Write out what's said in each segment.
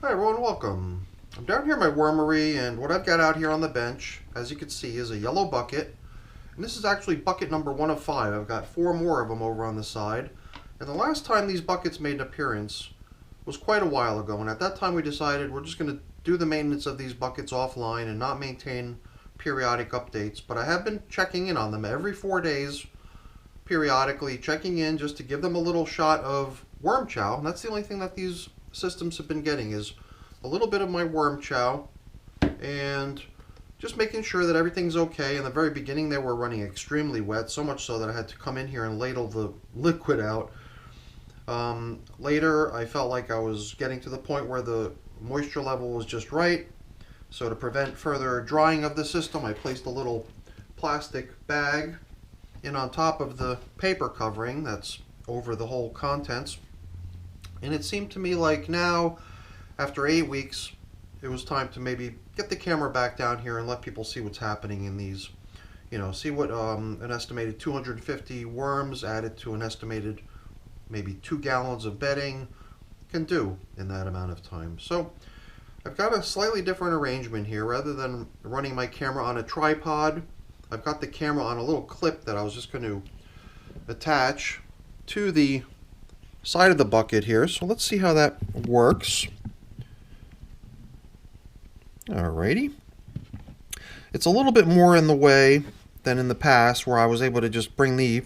Hi everyone, welcome. I'm down here in my wormery, and what I've got out here on the bench, as you can see, is a yellow bucket. And this is actually bucket number 1 of 5. I've got 4 more of them over on the side. And the last time these buckets made an appearance was quite a while ago, and at that time we decided we're just going to do the maintenance of these buckets offline and not maintain periodic updates. But I have been checking in on them every 4 days, periodically checking in just to give them a little shot of worm chow. And that's the only thing that these systems have been getting, is a little bit of my worm chow, and just making sure that everything's okay. In the very beginning they were running extremely wet, so much so that I had to come in here and ladle the liquid out. Later I felt like I was getting to the point where the moisture level was just right, so to prevent further drying of the system I placed a little plastic bag in on top of the paper covering that's over the whole contents. And it seemed to me like now, after 8 weeks, it was time to maybe get the camera back down here and let people see what's happening in these. You know, see what an estimated 250 worms added to an estimated maybe 2 gallons of bedding can do in that amount of time. So I've got a slightly different arrangement here. Rather than running my camera on a tripod, I've got the camera on a little clip that I was just going to attach to the side of the bucket here. So let's see how that works. Alrighty. It's a little bit more in the way than in the past, where I was able to just bring the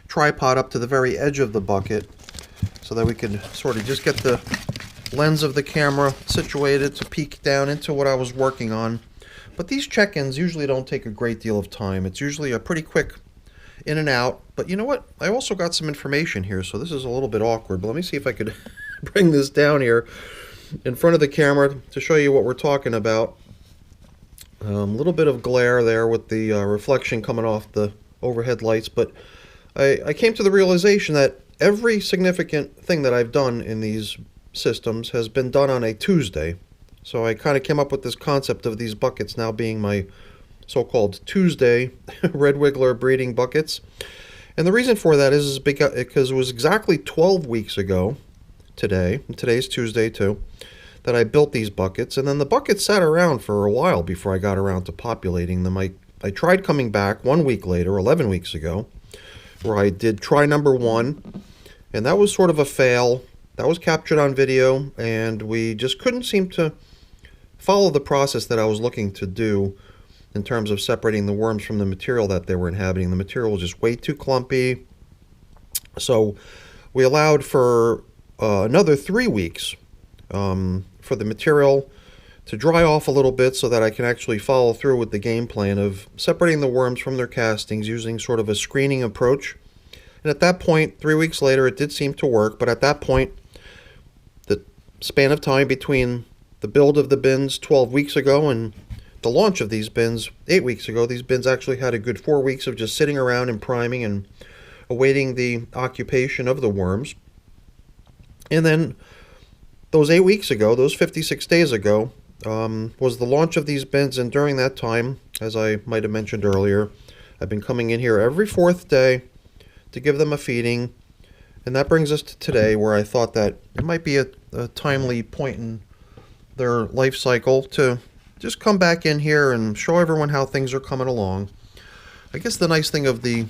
tripod up to the very edge of the bucket so that we could sort of just get the lens of the camera situated to peek down into what I was working on. But these check-ins usually don't take a great deal of time. It's usually a pretty quick in and out. But you know what? I also got some information here, so this is a little bit awkward. But let me see if I could bring this down here in front of the camera to show you what we're talking about. A little bit of glare there with the reflection coming off the overhead lights. But I came to the realization that every significant thing that I've done in these systems has been done on a Tuesday. So I kind of came up with this concept of these buckets now being my so-called Tuesday red wiggler breeding buckets. And the reason for that is because it was exactly 12 weeks ago today, and today's Tuesday too, that I built these buckets. And then the buckets sat around for a while before I got around to populating them. I tried coming back 1 week later, 11 weeks ago, where I did try number 1, and that was sort of a fail. That was captured on video, and we just couldn't seem to follow the process that I was looking to do in terms of separating the worms from the material that they were inhabiting. The material was just way too clumpy. So we allowed for another 3 weeks for the material to dry off a little bit so that I can actually follow through with the game plan of separating the worms from their castings using sort of a screening approach. And at that point, 3 weeks later, it did seem to work. But at that point, the span of time between the build of the bins 12 weeks ago and the launch of these bins 8 weeks ago, these bins actually had a good 4 weeks of just sitting around and priming and awaiting the occupation of the worms. And then those 8 weeks ago, those 56 days ago, was the launch of these bins. And during that time, as I might have mentioned earlier, I've been coming in here every 4th day to give them a feeding. And that brings us to today, where I thought that it might be a timely point in their life cycle to just come back in here and show everyone how things are coming along. I guess the nice thing of the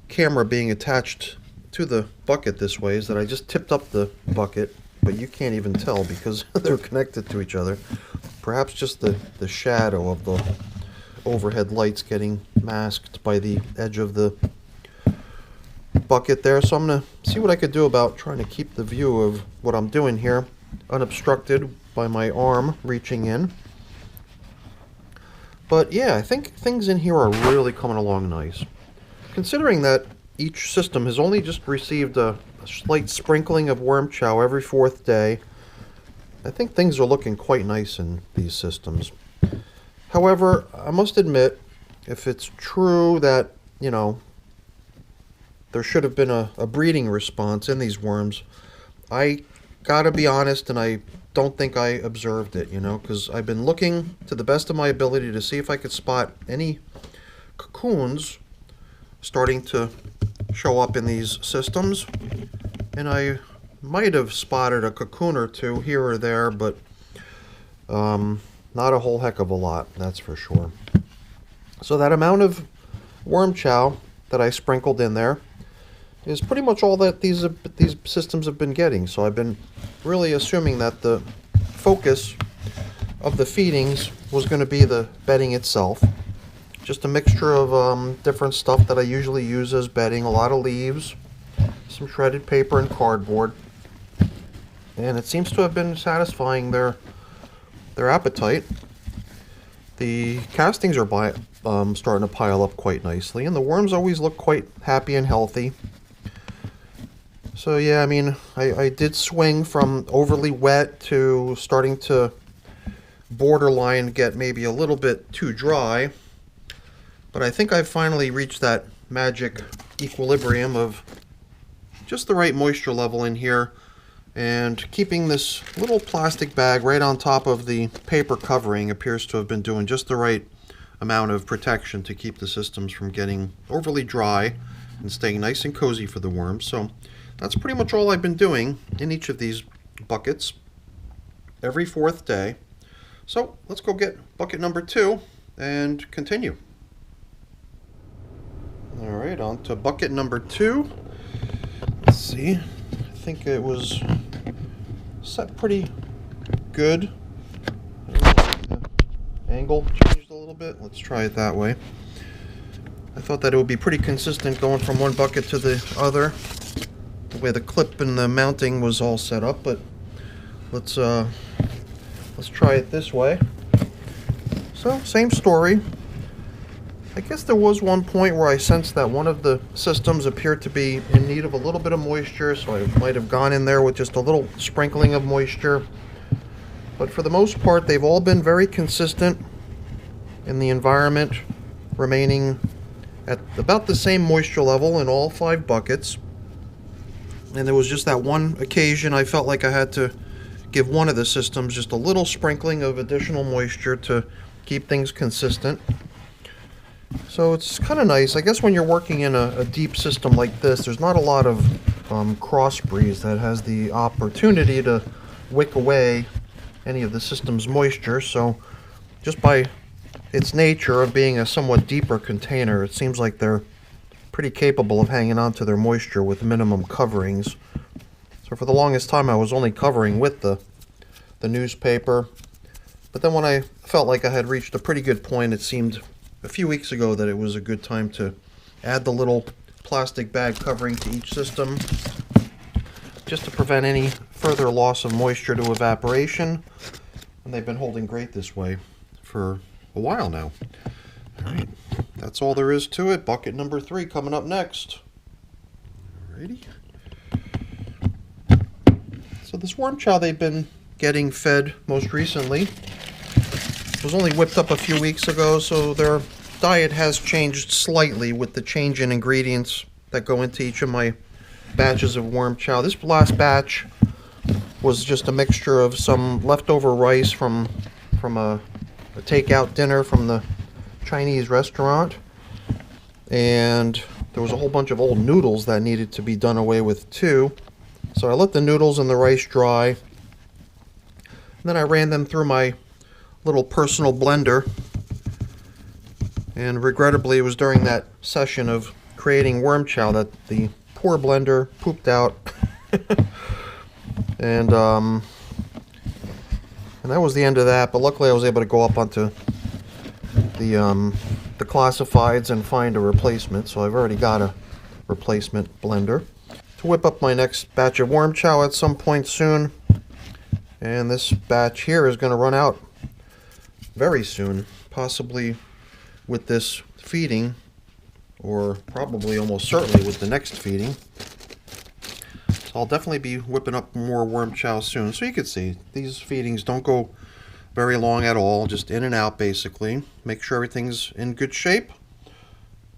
camera being attached to the bucket this way is that I just tipped up the bucket, but you can't even tell because they're connected to each other. Perhaps just the shadow of the overhead lights getting masked by the edge of the bucket there. So I'm going to see what I could do about trying to keep the view of what I'm doing here unobstructed by my arm reaching in. But yeah, I think things in here are really coming along nice. Considering that each system has only just received a slight sprinkling of worm chow every 4th day, I think things are looking quite nice in these systems. However, I must admit, if it's true that, you know, there should have been a breeding response in these worms, I gotta be honest, and I don't think I observed it, you know, because I've been looking to the best of my ability to see if I could spot any cocoons starting to show up in these systems, and I might have spotted a cocoon or two here or there, but not a whole heck of a lot, that's for sure. So that amount of worm chow that I sprinkled in there is pretty much all that these systems have been getting. So I've been really assuming that the focus of the feedings was going to be the bedding itself. Just a mixture of different stuff that I usually use as bedding, a lot of leaves, some shredded paper and cardboard. And it seems to have been satisfying their appetite. The castings are starting to pile up quite nicely, and the worms always look quite happy and healthy. So yeah, I mean, I did swing from overly wet to starting to borderline get maybe a little bit too dry. But I think I've finally reached that magic equilibrium of just the right moisture level in here, and keeping this little plastic bag right on top of the paper covering appears to have been doing just the right amount of protection to keep the systems from getting overly dry and staying nice and cozy for the worms. So that's pretty much all I've been doing in each of these buckets every fourth day. So let's go get bucket number 2 and continue. Alright, on to bucket number 2. Let's see. I think it was set pretty good. I don't know if the angle changed a little bit. Let's try it that way. I thought that it would be pretty consistent going from one bucket to the other, the way the clip and the mounting was all set up, but let's try it this way. So, same story. I guess there was one point where I sensed that one of the systems appeared to be in need of a little bit of moisture, so I might have gone in there with just a little sprinkling of moisture. But for the most part, they've all been very consistent in the environment, remaining at about the same moisture level in all 5 buckets. And there was just that one occasion I felt like I had to give one of the systems just a little sprinkling of additional moisture to keep things consistent. So it's kind of nice. I guess when you're working in a deep system like this, there's not a lot of cross breeze that has the opportunity to wick away any of the system's moisture. So just by its nature of being a somewhat deeper container, it seems like they're pretty capable of hanging on to their moisture with minimum coverings. So for the longest time I was only covering with the newspaper. But then when I felt like I had reached a pretty good point, it seemed a few weeks ago that it was a good time to add the little plastic bag covering to each system, just to prevent any further loss of moisture to evaporation. And they've been holding great this way for a while now. Alright, that's all there is to it. Bucket number 3 coming up next. Alrighty. So this worm chow they've been getting fed most recently was only whipped up a few weeks ago, so their diet has changed slightly with the change in ingredients that go into each of my batches of worm chow. This last batch was just a mixture of some leftover rice from a takeout dinner from the Chinese restaurant, and there was a whole bunch of old noodles that needed to be done away with too. So I let the noodles and the rice dry, and then I ran them through my little personal blender, and regrettably it was during that session of creating worm chow that the poor blender pooped out. and that was the end of that, but luckily I was able to go up onto the classifieds and find a replacement, so I've already got a replacement blender to whip up my next batch of worm chow at some point soon. And this batch here is going to run out very soon, possibly with this feeding, or probably almost certainly with the next feeding. So I'll definitely be whipping up more worm chow soon. So you can see these feedings don't go very long at all, just in and out basically. Make sure everything's in good shape.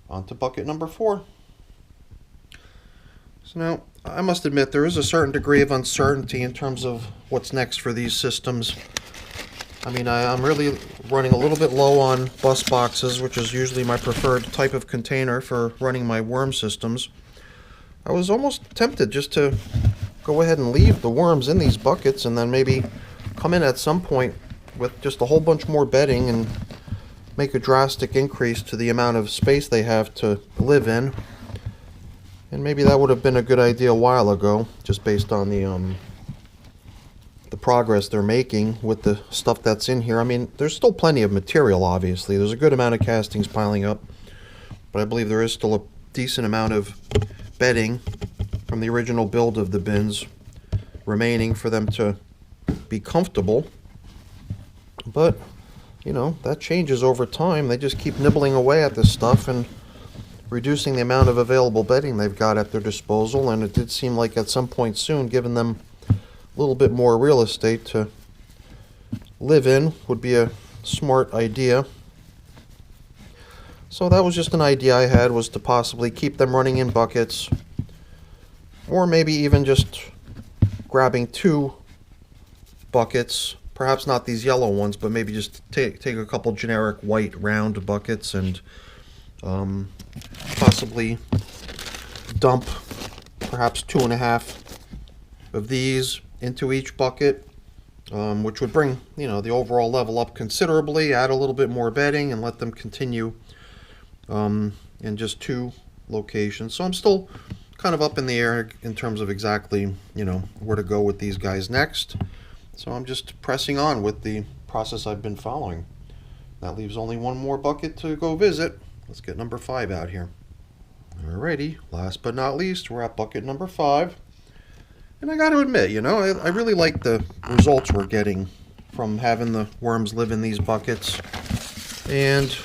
On to bucket number 4. So now, I must admit there is a certain degree of uncertainty in terms of what's next for these systems. I mean, I'm really running a little bit low on bus boxes, which is usually my preferred type of container for running my worm systems. I was almost tempted just to go ahead and leave the worms in these buckets and then maybe come in at some point with just a whole bunch more bedding and make a drastic increase to the amount of space they have to live in. And maybe that would have been a good idea a while ago, just based on the progress they're making with the stuff that's in here. I mean, there's still plenty of material, obviously. There's a good amount of castings piling up, but I believe there is still a decent amount of bedding from the original build of the bins remaining for them to be comfortable. But, you know, that changes over time. They just keep nibbling away at this stuff and reducing the amount of available bedding they've got at their disposal, and it did seem like at some point soon, giving them a little bit more real estate to live in would be a smart idea. So that was just an idea I had, was to possibly keep them running in buckets, or maybe even just grabbing 2 buckets, perhaps not these yellow ones, but maybe just take a couple generic white round buckets and possibly dump perhaps 2.5 of these into each bucket, which would bring, you know, the overall level up considerably, add a little bit more bedding, and let them continue in just 2 locations. So I'm still kind of up in the air in terms of exactly, you know, where to go with these guys next. So I'm just pressing on with the process I've been following. That leaves only one more bucket to go visit. Let's get number 5 out here. Alrighty, last but not least, we're at bucket number 5. And I got to admit, you know, I really like the results we're getting from having the worms live in these buckets. And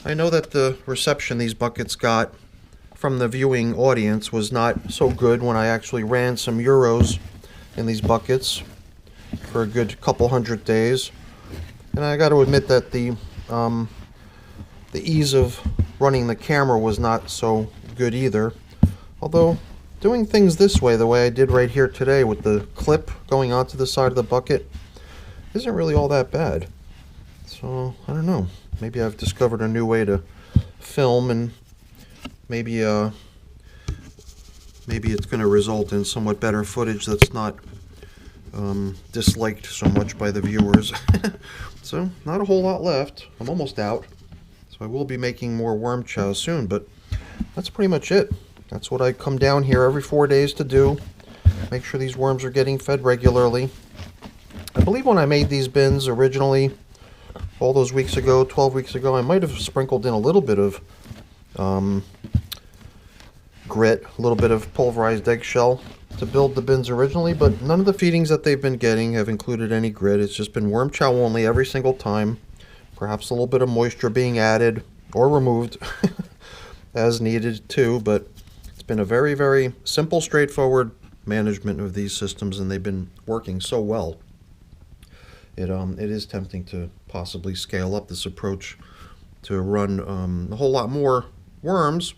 I know that the reception these buckets got from the viewing audience was not so good when I actually ran some Euros in these buckets for a good couple hundred days. And I got to admit that the ease of running the camera was not so good either. Although doing things this way, the way I did right here today with the clip going onto the side of the bucket, isn't really all that bad. So, I don't know. Maybe I've discovered a new way to film, and maybe it's going to result in somewhat better footage that's not disliked so much by the viewers. So, not a whole lot left. I'm almost out. So I will be making more worm chow soon, but that's pretty much it. That's what I come down here every 4 days to do. Make sure these worms are getting fed regularly. I believe when I made these bins originally, all those weeks ago, 12 weeks ago, I might have sprinkled in a little bit of grit, a little bit of pulverized eggshell to build the bins originally, but none of the feedings that they've been getting have included any grit. It's just been worm chow only every single time. Perhaps a little bit of moisture being added or removed as needed too, but it's been a very, very simple, straightforward management of these systems, and they've been working so well. It is tempting to possibly scale up this approach to run a whole lot more worms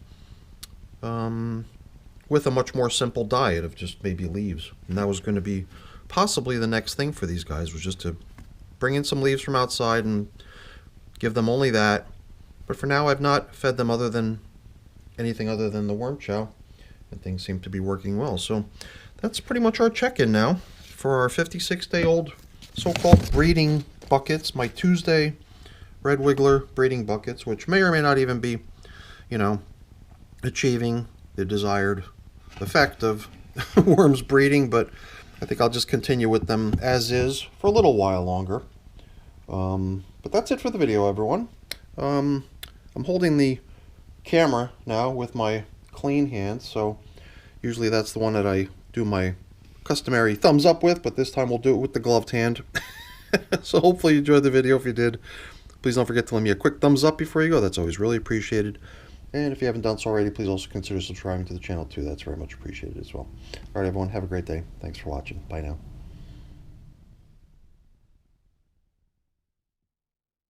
with a much more simple diet of just maybe leaves. And that was going to be possibly the next thing for these guys, was just to bring in some leaves from outside and give them only that. But for now, I've not fed them anything other than the worm chow, and things seem to be working well. So that's pretty much our check-in now for our 56-day-old so-called breeding buckets, my Tuesday red wiggler breeding buckets, which may or may not even be, you know, achieving the desired effect of worms breeding, but I think I'll just continue with them as is for a little while longer. But that's it for the video, everyone. I'm holding the camera now with my clean hand, so usually that's the one that I do my customary thumbs up with, but this time we'll do it with the gloved hand. So hopefully you enjoyed the video. If you did, please don't forget to leave me a quick thumbs up before you go. That's always really appreciated. And if you haven't done so already, please also consider subscribing to the channel too. That's very much appreciated as well. All right, everyone, have a great day. Thanks for watching. Bye now.